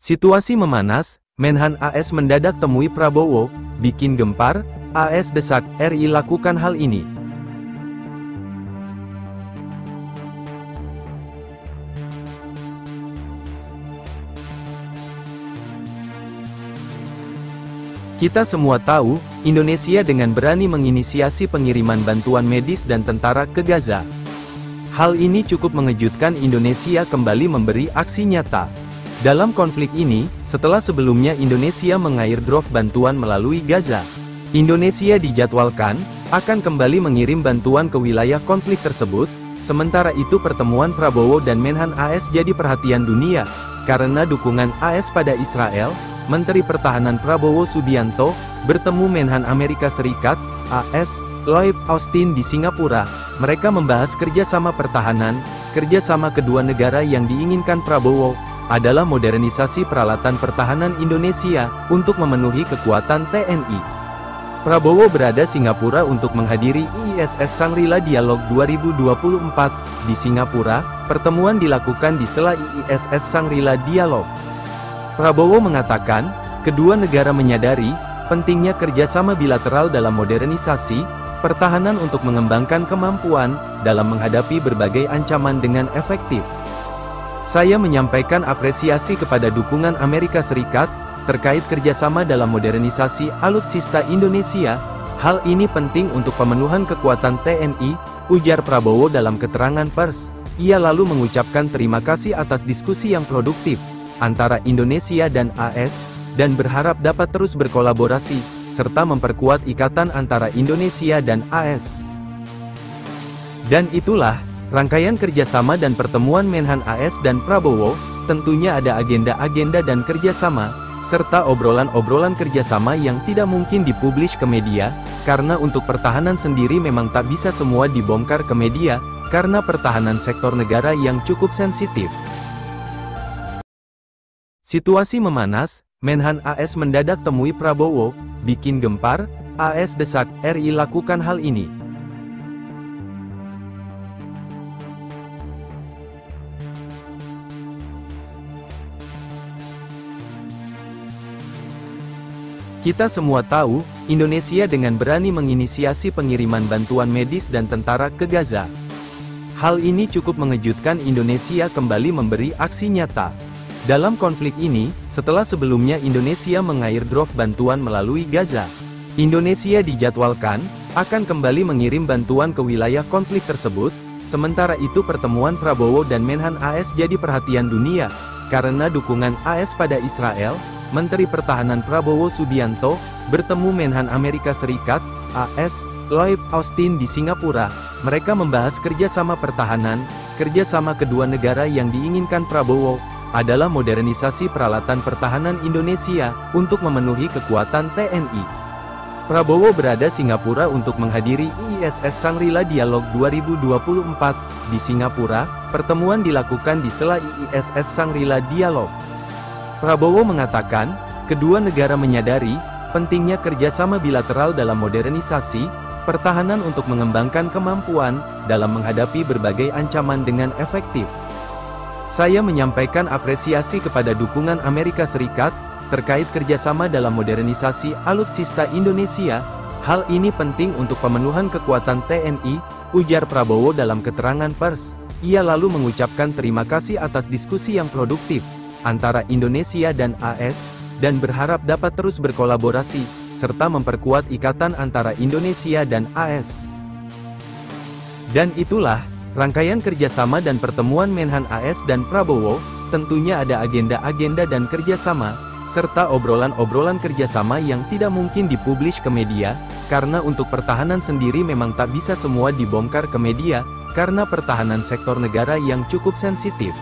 Situasi memanas, Menhan AS mendadak temui Prabowo, bikin gempar, AS desak RI lakukan hal ini. Kita semua tahu, Indonesia dengan berani menginisiasi pengiriman bantuan medis dan tentara ke Gaza. Hal ini cukup mengejutkan. Indonesia kembali memberi aksi nyata. Dalam konflik ini, setelah sebelumnya Indonesia meng-airdrop bantuan melalui Gaza, Indonesia dijadwalkan akan kembali mengirim bantuan ke wilayah konflik tersebut. Sementara itu pertemuan Prabowo dan Menhan AS jadi perhatian dunia, karena dukungan AS pada Israel. Menteri Pertahanan Prabowo Subianto bertemu Menhan Amerika Serikat, AS, Lloyd Austin di Singapura. Mereka membahas kerjasama pertahanan. Kerjasama kedua negara yang diinginkan Prabowo adalah modernisasi peralatan pertahanan Indonesia untuk memenuhi kekuatan TNI. Prabowo berada Singapura untuk menghadiri IISS Shangri-La Dialog 2024 di Singapura. Pertemuan dilakukan di sela IISS Shangri-La Dialog. Prabowo mengatakan, kedua negara menyadari pentingnya kerjasama bilateral dalam modernisasi pertahanan untuk mengembangkan kemampuan dalam menghadapi berbagai ancaman dengan efektif. Saya menyampaikan apresiasi kepada dukungan Amerika Serikat terkait kerjasama dalam modernisasi alutsista Indonesia. Hal ini penting untuk pemenuhan kekuatan TNI, ujar Prabowo dalam keterangan pers. Ia lalu mengucapkan terima kasih atas diskusi yang produktif antara Indonesia dan AS, dan berharap dapat terus berkolaborasi, serta memperkuat ikatan antara Indonesia dan AS. Dan itulah, rangkaian kerjasama dan pertemuan Menhan AS dan Prabowo. Tentunya ada agenda-agenda dan kerjasama, serta obrolan-obrolan kerjasama yang tidak mungkin dipublish ke media, karena untuk pertahanan sendiri memang tak bisa semua dibongkar ke media, karena pertahanan sektor negara yang cukup sensitif. Situasi memanas, Menhan AS mendadak temui Prabowo, bikin gempar, AS desak RI lakukan hal ini. Kita semua tahu, Indonesia dengan berani menginisiasi pengiriman bantuan medis dan tentara ke Gaza. Hal ini cukup mengejutkan. Indonesia kembali memberi aksi nyata. Dalam konflik ini, setelah sebelumnya Indonesia meng-airdrop bantuan melalui Gaza, Indonesia dijadwalkan akan kembali mengirim bantuan ke wilayah konflik tersebut. Sementara itu pertemuan Prabowo dan Menhan AS jadi perhatian dunia, karena dukungan AS pada Israel. Menteri Pertahanan Prabowo Subianto bertemu Menhan Amerika Serikat, AS, Lloyd Austin di Singapura. Mereka membahas kerjasama pertahanan. Kerjasama kedua negara yang diinginkan Prabowo adalah modernisasi peralatan pertahanan Indonesia untuk memenuhi kekuatan TNI. Prabowo berada Singapura untuk menghadiri IISS Shangri-La Dialog 2024 di Singapura. Pertemuan dilakukan di sela IISS Shangri-La Dialog. Prabowo mengatakan, kedua negara menyadari pentingnya kerjasama bilateral dalam modernisasi pertahanan untuk mengembangkan kemampuan dalam menghadapi berbagai ancaman dengan efektif. Saya menyampaikan apresiasi kepada dukungan Amerika Serikat terkait kerjasama dalam modernisasi alutsista Indonesia. Hal ini penting untuk pemenuhan kekuatan TNI, ujar Prabowo dalam keterangan pers. Ia lalu mengucapkan terima kasih atas diskusi yang produktif antara Indonesia dan AS, dan berharap dapat terus berkolaborasi, serta memperkuat ikatan antara Indonesia dan AS. Dan itulah, rangkaian kerjasama dan pertemuan Menhan AS dan Prabowo. Tentunya ada agenda-agenda dan kerjasama, serta obrolan-obrolan kerjasama yang tidak mungkin dipublish ke media, karena untuk pertahanan sendiri memang tak bisa semua dibongkar ke media, karena pertahanan sektor negara yang cukup sensitif.